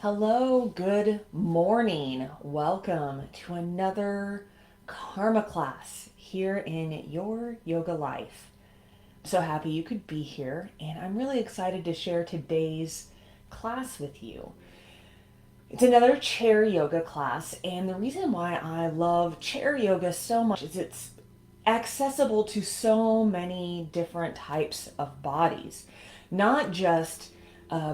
Hello, good morning. Welcome to another Karma class here in your yoga life. I'm so happy you could be here, and I'm really excited to share today's class with you. It's another chair yoga class, and the reason why I love chair yoga so much is it's accessible to so many different types of bodies, not just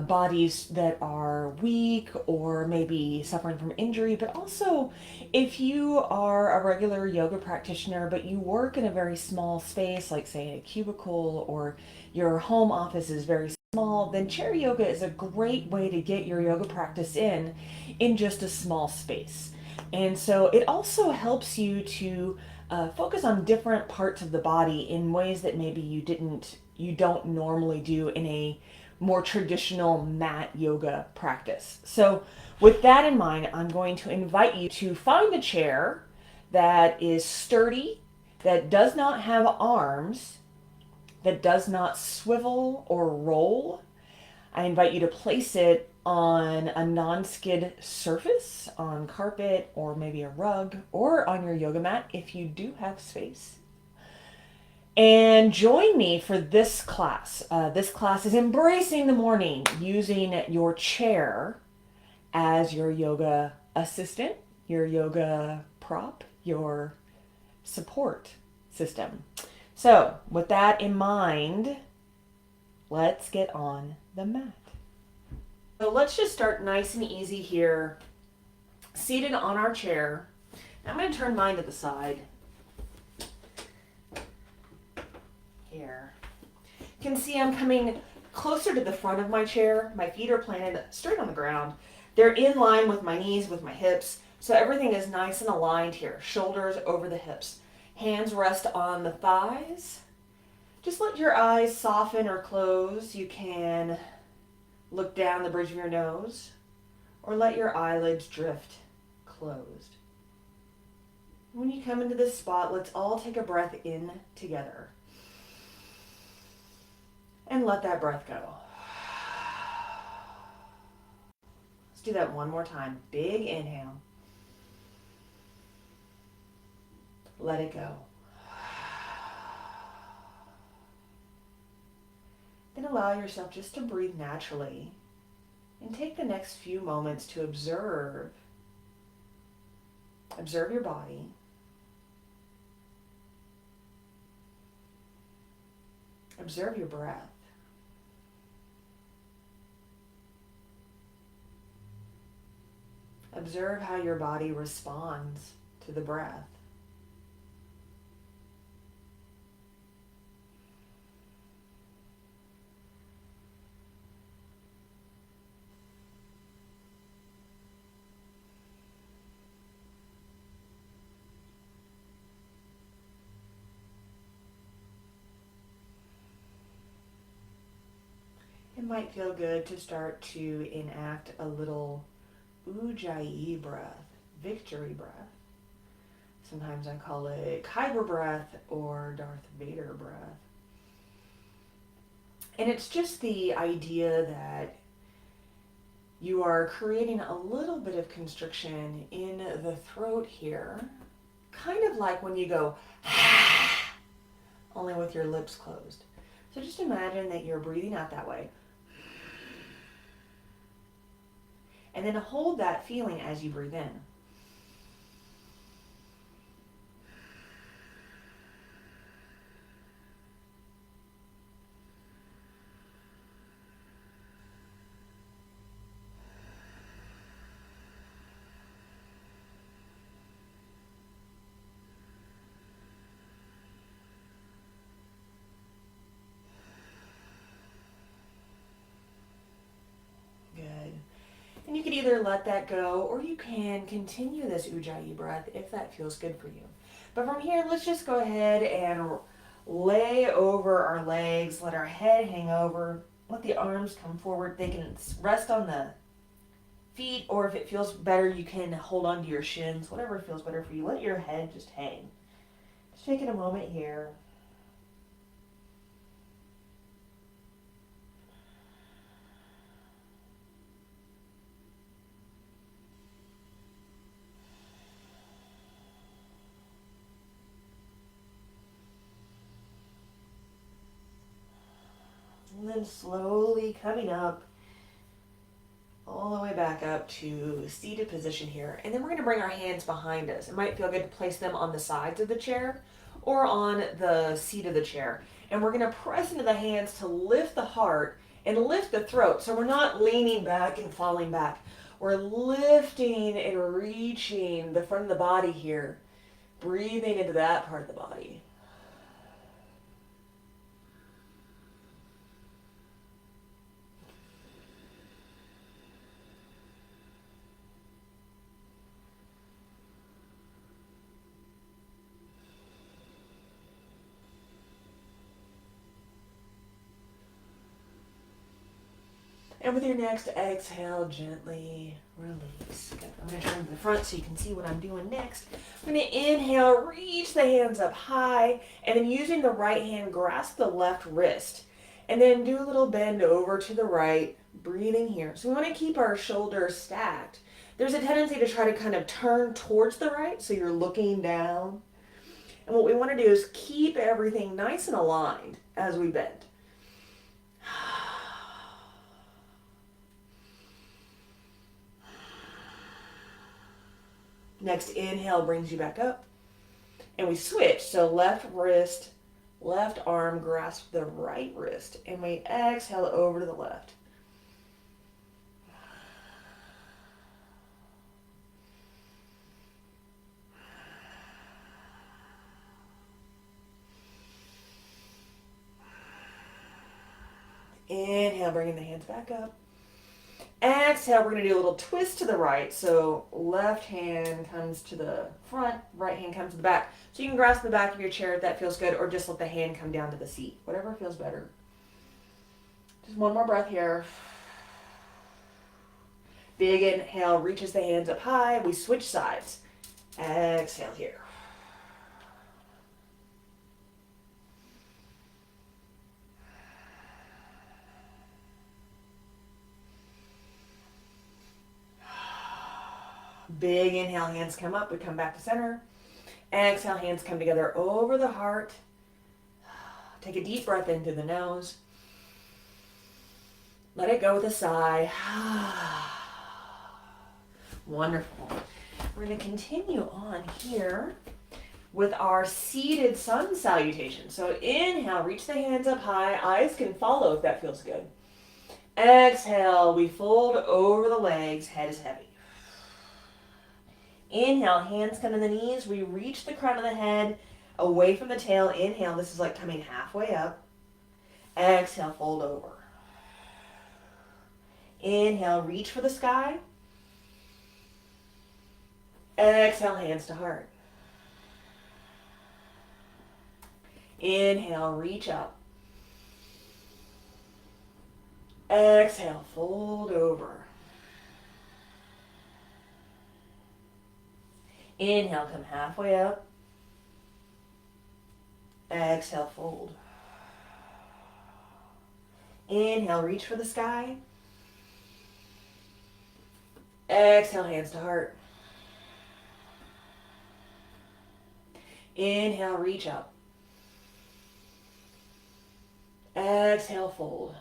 bodies that are weak or maybe suffering from injury, but also if you are a regular yoga practitioner but you work in a very small space, like say a cubicle, or your home office is very small, then chair yoga is a great way to get your yoga practice in just a small space. And so it also helps you to focus on different parts of the body in ways that maybe you don't normally do in a more traditional mat yoga practice. So with that in mind, I'm going to invite you to find a chair that is sturdy, that does not have arms, that does not swivel or roll. I invite you to place it on a non-skid surface, on carpet or maybe a rug, or on your yoga mat if you do have space. And join me for this class. This class is embracing the morning, using your chair as your yoga assistant, your yoga prop, your support system. So with that in mind, let's get on the mat. So let's just start nice and easy here, seated on our chair. I'm going to turn mine to the side. Here. You can see I'm coming closer to the front of my chair. My feet are planted straight on the ground. They're in line with my knees, with my hips, so everything is nice and aligned here. Shoulders over the hips. Hands rest on the thighs. Just let your eyes soften or close. You can look down the bridge of your nose, or let your eyelids drift closed. When you come into this spot, let's all take a breath in together. And let that breath go. Let's do that one more time. Big inhale. Let it go. Then allow yourself just to breathe naturally and take the next few moments to observe. Observe your body. Observe your breath. Observe how your body responds to the breath. It might feel good to start to enact a little Ujjayi breath, victory breath. Sometimes I call it Kyber breath or Darth Vader breath. And it's just the idea that you are creating a little bit of constriction in the throat here, kind of like when you go, only with your lips closed. So just imagine that you're breathing out that way. And then hold that feeling as you breathe in. And you can either let that go, or you can continue this Ujjayi breath if that feels good for you. But from here, let's just go ahead and lay over our legs, let our head hang over, let the arms come forward. They can rest on the feet, or if it feels better, you can hold on to your shins, whatever feels better for you. Let your head just hang. Just taking a moment here. And slowly coming up all the way back up to seated position here. And then we're going to bring our hands behind us. It might feel good to place them on the sides of the chair or on the seat of the chair. And we're going to press into the hands to lift the heart and lift the throat. So we're not leaning back and falling back. We're lifting and reaching the front of the body here. Breathing into that part of the body. And with your next exhale, gently release. Good. I'm going to turn to the front so you can see what I'm doing next. I'm going to inhale, reach the hands up high, and then using the right hand, grasp the left wrist. And then do a little bend over to the right, breathing here. So we want to keep our shoulders stacked. There's a tendency to try to kind of turn towards the right, so you're looking down. And what we want to do is keep everything nice and aligned as we bend. Next inhale brings you back up. And we switch. So left wrist, left arm, grasp the right wrist. And we exhale over to the left. Inhale, bringing the hands back up. Exhale, we're going to do a little twist to the right. So left hand comes to the front, right hand comes to the back. So you can grasp the back of your chair if that feels good, or just let the hand come down to the seat. Whatever feels better. Just one more breath here. Big inhale, reaches the hands up high. We switch sides. Exhale here. Big inhale, hands come up, we come back to center. Exhale, hands come together over the heart. Take a deep breath in through the nose. Let it go with a sigh. Wonderful. We're going to continue on here with our seated sun salutation. So inhale, reach the hands up high. Eyes can follow if that feels good. Exhale, we fold over the legs, head is heavy. Inhale, hands come to the knees. We reach the crown of the head away from the tail. Inhale, this is like coming halfway up. Exhale, fold over. Inhale, reach for the sky. Exhale, hands to heart. Inhale, reach up. Exhale, fold over. Inhale, come halfway up. Exhale, fold. Inhale, reach for the sky. Exhale, hands to heart. Inhale, reach up. Exhale, fold.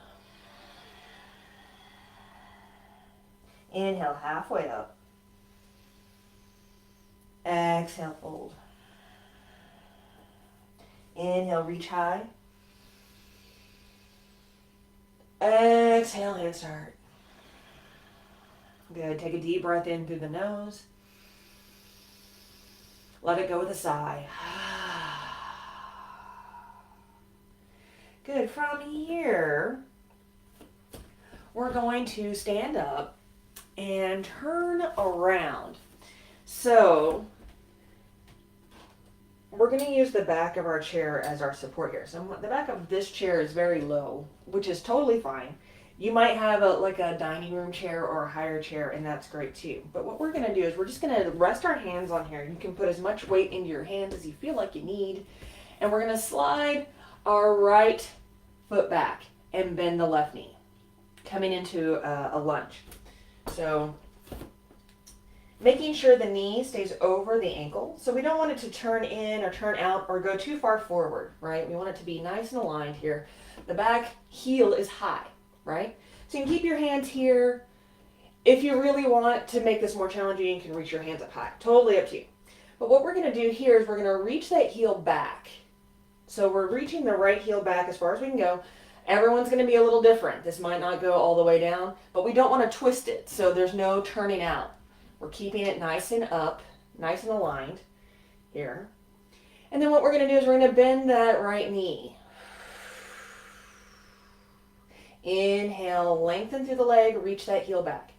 Inhale, halfway up. Exhale, fold. Inhale, reach high. Exhale, hands to heart. Good. Take a deep breath in through the nose. Let it go with a sigh. Good. From here, we're going to stand up and turn around. So we're going to use the back of our chair as our support here. So the back of this chair is very low, which is totally fine. You might have like a dining room chair or a higher chair, and that's great too. But what we're going to do is we're just going to rest our hands on here. You can put as much weight into your hands as you feel like you need. And we're going to slide our right foot back and bend the left knee, coming into a lunge. So making sure the knee stays over the ankle. So we don't want it to turn in or turn out or go too far forward, right? We want it to be nice and aligned here. The back heel is high, right? So you can keep your hands here. If you really want to make this more challenging, you can reach your hands up high. Totally up to you. But what we're going to do here is we're going to reach that heel back. So we're reaching the right heel back as far as we can go. Everyone's going to be a little different. This might not go all the way down, but we don't want to twist it, so there's no turning out. We're keeping it nice and up, nice and aligned here. And then what we're going to do is we're going to bend that right knee. Inhale, lengthen through the leg, reach that heel back.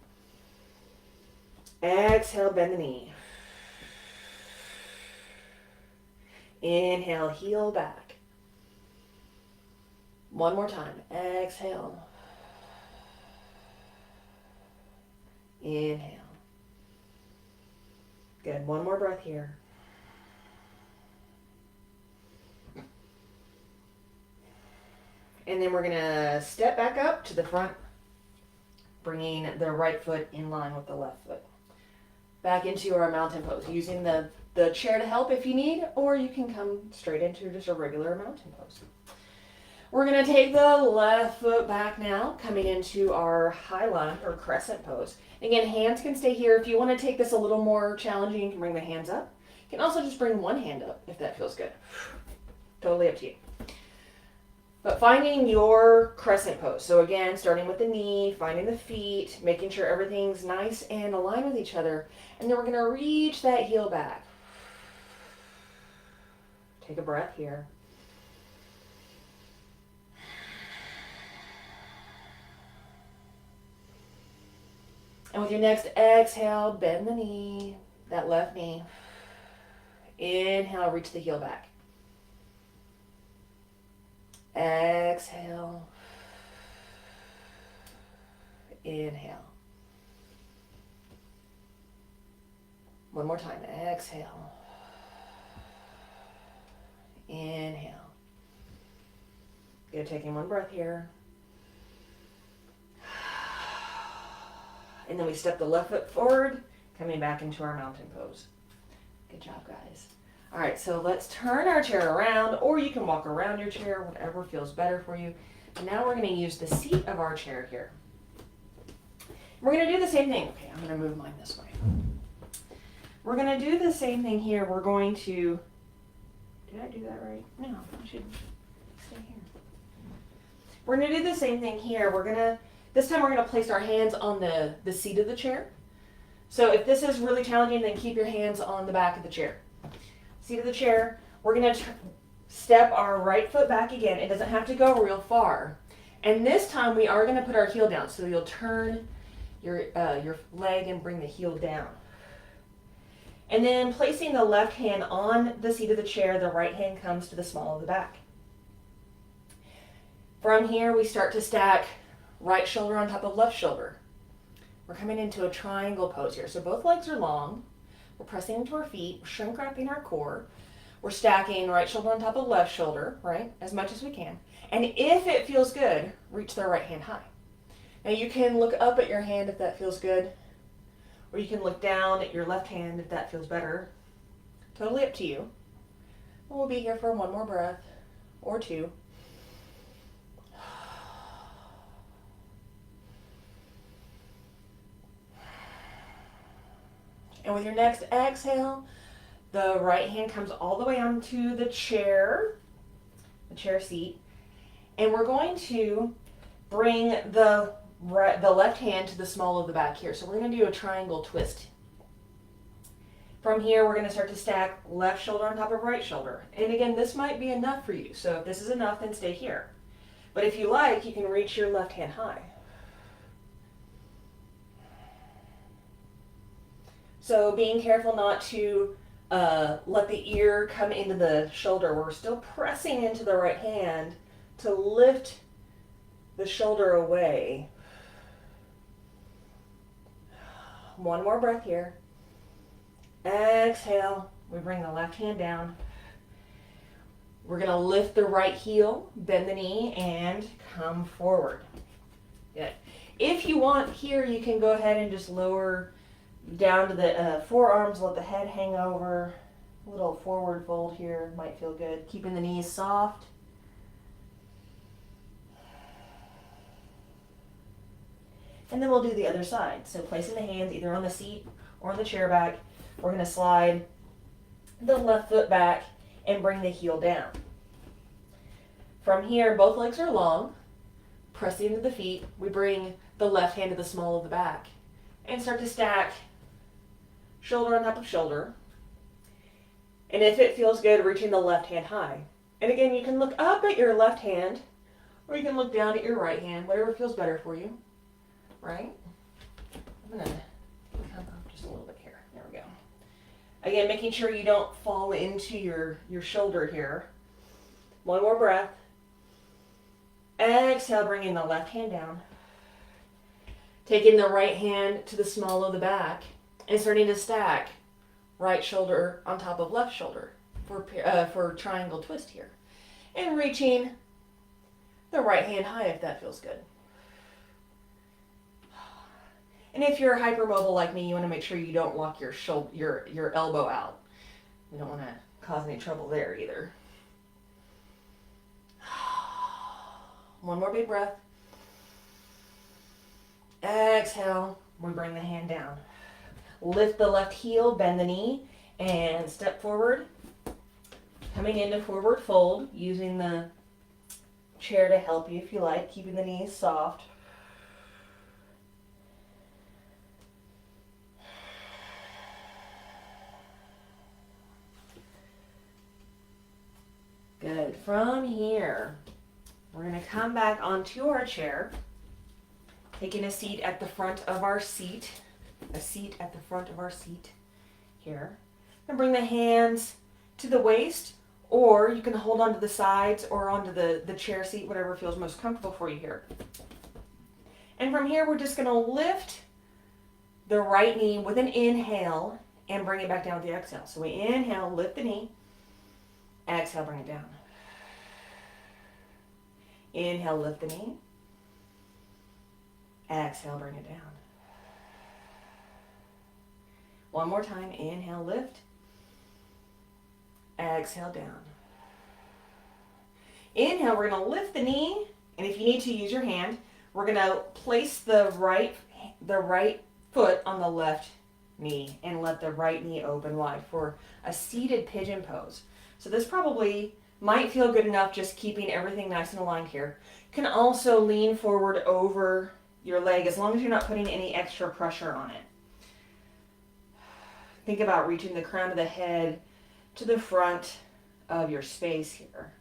Exhale, bend the knee. Inhale, heel back. One more time. Exhale. Inhale. Good. One more breath here. And then we're going to step back up to the front, bringing the right foot in line with the left foot. Back into our mountain pose, using the chair to help if you need, or you can come straight into just a regular mountain pose. We're going to take the left foot back now, coming into our high lunge or crescent pose. Again, hands can stay here. If you want to take this a little more challenging, you can bring the hands up. You can also just bring one hand up if that feels good. Totally up to you. But finding your crescent pose. So again, starting with the knee, finding the feet, making sure everything's nice and aligned with each other. And then we're going to reach that heel back. Take a breath here. And with your next exhale, bend the knee, that left knee. Inhale, reach the heel back. Exhale. Inhale. One more time. Exhale. Inhale. Good. Taking one breath here. And then we step the left foot forward, coming back into our mountain pose. Good job, guys. All right, so let's turn our chair around, or you can walk around your chair, whatever feels better for you. And now we're going to use the seat of our chair here. We're going to do the same thing. Okay, I'm going to move mine this way. We're going to do the same thing here. We're going to, did I do that right? No, I should stay here. We're going to do the same thing here. This time we're going to place our hands on the seat of the chair. So if this is really challenging, then keep your hands on the back of the chair. Seat of the chair, we're going to step our right foot back again. It doesn't have to go real far. And this time we are going to put our heel down. So you'll turn your leg and bring the heel down. And then placing the left hand on the seat of the chair, the right hand comes to the small of the back. From here, we start to stack right shoulder on top of left shoulder. We're coming into a triangle pose here. So both legs are long. We're pressing into our feet, shrink wrapping our core. We're stacking right shoulder on top of left shoulder, right, as much as we can. And if it feels good, reach the right hand high. Now you can look up at your hand if that feels good, or you can look down at your left hand if that feels better. Totally up to you. We'll be here for one more breath or two. And with your next exhale, the right hand comes all the way onto the chair seat. And we're going to bring the left hand to the small of the back here. So we're going to do a triangle twist. From here, we're going to start to stack left shoulder on top of right shoulder. And again, this might be enough for you. So if this is enough, then stay here. But if you like, you can reach your left hand high. So being careful not to let the ear come into the shoulder. We're still pressing into the right hand to lift the shoulder away. One more breath here. Exhale. We bring the left hand down. We're going to lift the right heel, bend the knee, and come forward. Good. If you want here, you can go ahead and just lower down to the forearms, let the head hang over. A little forward fold here might feel good. Keeping the knees soft. And then we'll do the other side. So placing the hands either on the seat or on the chair back, we're going to slide the left foot back and bring the heel down. From here, both legs are long. Pressing into the feet, we bring the left hand to the small of the back and start to stack shoulder on top of shoulder. And if it feels good, reaching the left hand high. And again, you can look up at your left hand or you can look down at your right hand, whatever feels better for you, right? I'm going to come up just a little bit here. There we go. Again, making sure you don't fall into your shoulder here. One more breath. Exhale, bringing the left hand down. Taking the right hand to the small of the back and starting to stack right shoulder on top of left shoulder for triangle twist here. And reaching the right hand high if that feels good. And if you're hypermobile like me, you want to make sure you don't walk your elbow out. You don't want to cause any trouble there either. One more big breath. Exhale, we bring the hand down. Lift the left heel, bend the knee, and step forward. Coming into forward fold, using the chair to help you if you like, keeping the knees soft. Good. From here, we're going to come back onto our chair, taking a seat at the front of our seat. A seat at the front of our seat here. And bring the hands to the waist, or you can hold onto the sides or onto the chair seat, whatever feels most comfortable for you here. And from here, we're just going to lift the right knee with an inhale and bring it back down with the exhale. So we inhale, lift the knee. Exhale, bring it down. Inhale, lift the knee. Exhale, bring it down. One more time. Inhale, lift. Exhale, down. Inhale, we're going to lift the knee. And if you need to, use your hand. We're going to place the right foot on the left knee and let the right knee open wide for a seated pigeon pose. So this probably might feel good enough just keeping everything nice and aligned here. You can also lean forward over your leg as long as you're not putting any extra pressure on it. Think about reaching the crown of the head to the front of your space here.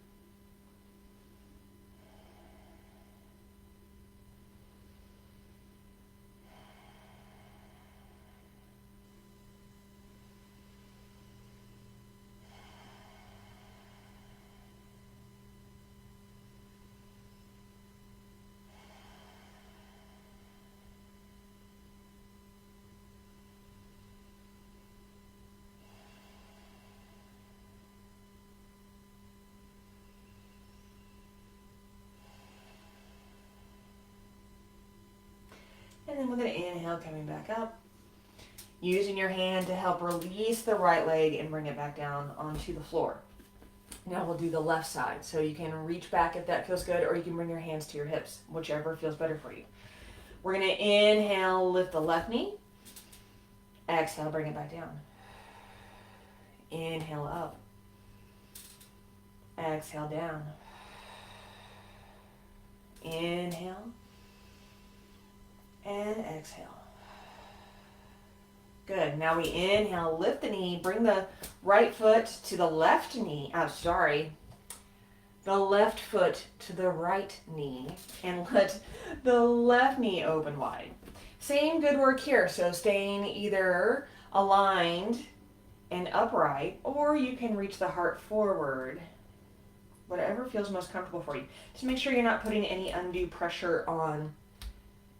And then with an inhale, coming back up, using your hand to help release the right leg and bring it back down onto the floor. Now we'll do the left side. So you can reach back if that feels good, or you can bring your hands to your hips, whichever feels better for you. We're going to inhale, lift the left knee. Exhale, bring it back down. Inhale up. Exhale down. Inhale. And exhale. Good. Now we inhale, lift the knee, bring the right foot to the left knee. The left foot to the right knee, and let the left knee open wide. Same good work here. So staying either aligned and upright, or you can reach the heart forward. Whatever feels most comfortable for you. Just make sure you're not putting any undue pressure on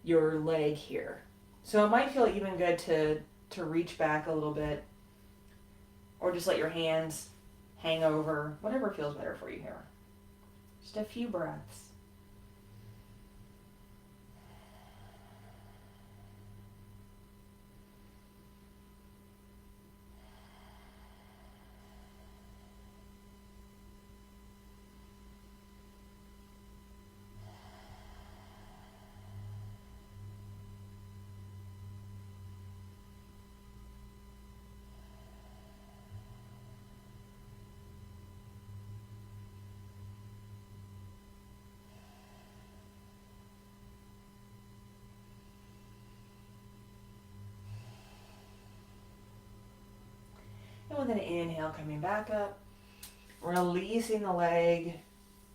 your leg here. So it might feel even good to reach back a little bit, or just let your hands hang over, whatever feels better for you here. Just a few breaths. with an inhale, coming back up, releasing the leg,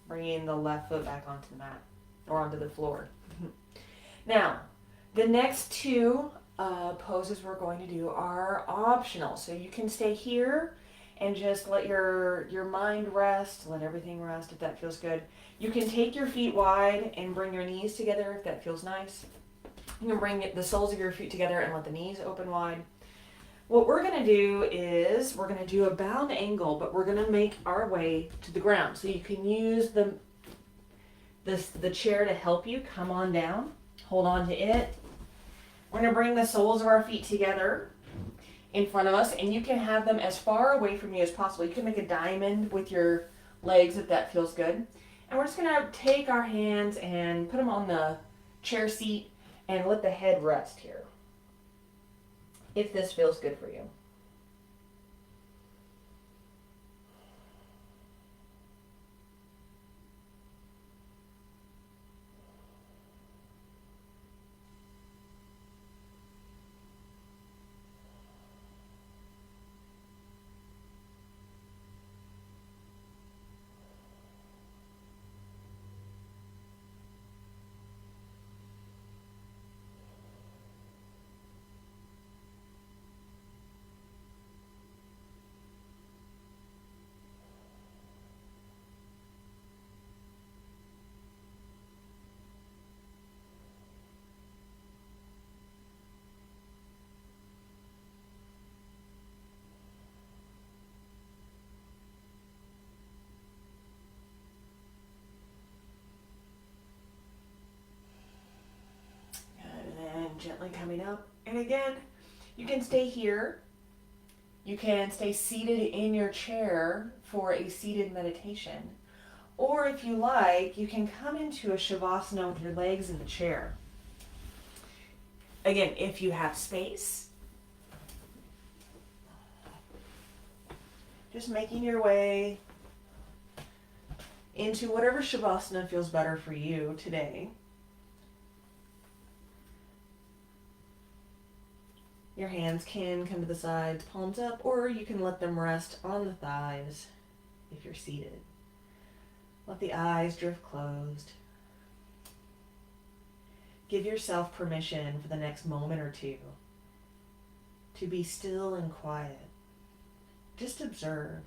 bringing the left foot back onto the mat or onto the floor. Now, the next two poses we're going to do are optional. So you can stay here and just let your mind rest, let everything rest if that feels good. You can take your feet wide and bring your knees together if that feels nice. You can bring the soles of your feet together and let the knees open wide. What we're going to do is we're going to do a bound angle, but we're going to make our way to the ground. So you can use the chair to help you come on down. Hold on to it. We're going to bring the soles of our feet together in front of us, and you can have them as far away from you as possible. You can make a diamond with your legs if that feels good. And we're just going to take our hands and put them on the chair seat and let the head rest here, if this feels good for you. Gently coming up. And again, you can stay here. You can stay seated in your chair for a seated meditation. Or if you like, you can come into a shavasana with your legs in the chair. Again, if you have space, just making your way into whatever shavasana feels better for you today. Your hands can come to the sides, palms up, or you can let them rest on the thighs if you're seated. Let the eyes drift closed. Give yourself permission for the next moment or two to be still and quiet. Just observe.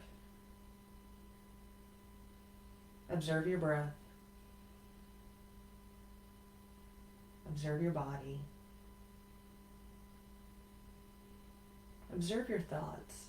Observe your breath. Observe your body. Observe your thoughts.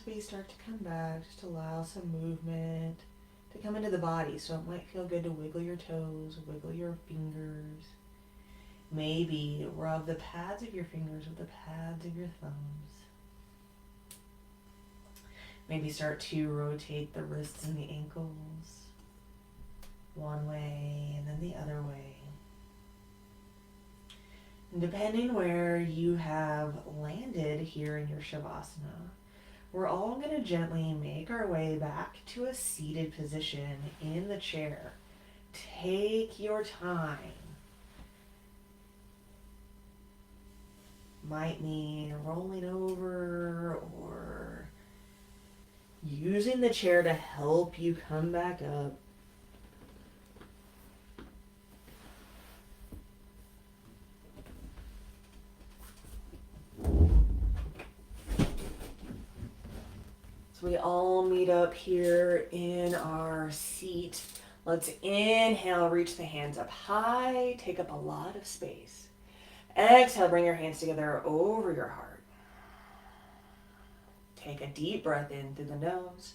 as we start to come back, just allow some movement to come into the body. So it might feel good to wiggle your toes, wiggle your fingers. Maybe rub the pads of your fingers with the pads of your thumbs. Maybe start to rotate the wrists and the ankles one way and then the other way. And depending where you have landed here in your Shavasana, we're all going to gently make our way back to a seated position in the chair. Take your time. Might mean rolling over or using the chair to help you come back up. So we all meet up here in our seat. Let's inhale, reach the hands up high, take up a lot of space. Exhale, bring your hands together over your heart. Take a deep breath in through the nose.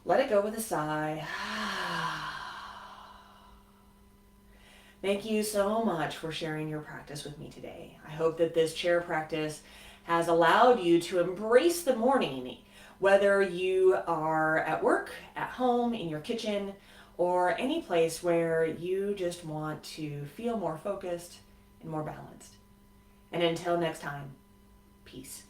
Let it go with a sigh. Thank you so much for sharing your practice with me today. I hope that this chair practice has allowed you to embrace the morning, whether you are at work, at home, in your kitchen, or any place where you just want to feel more focused and more balanced. And until next time, peace.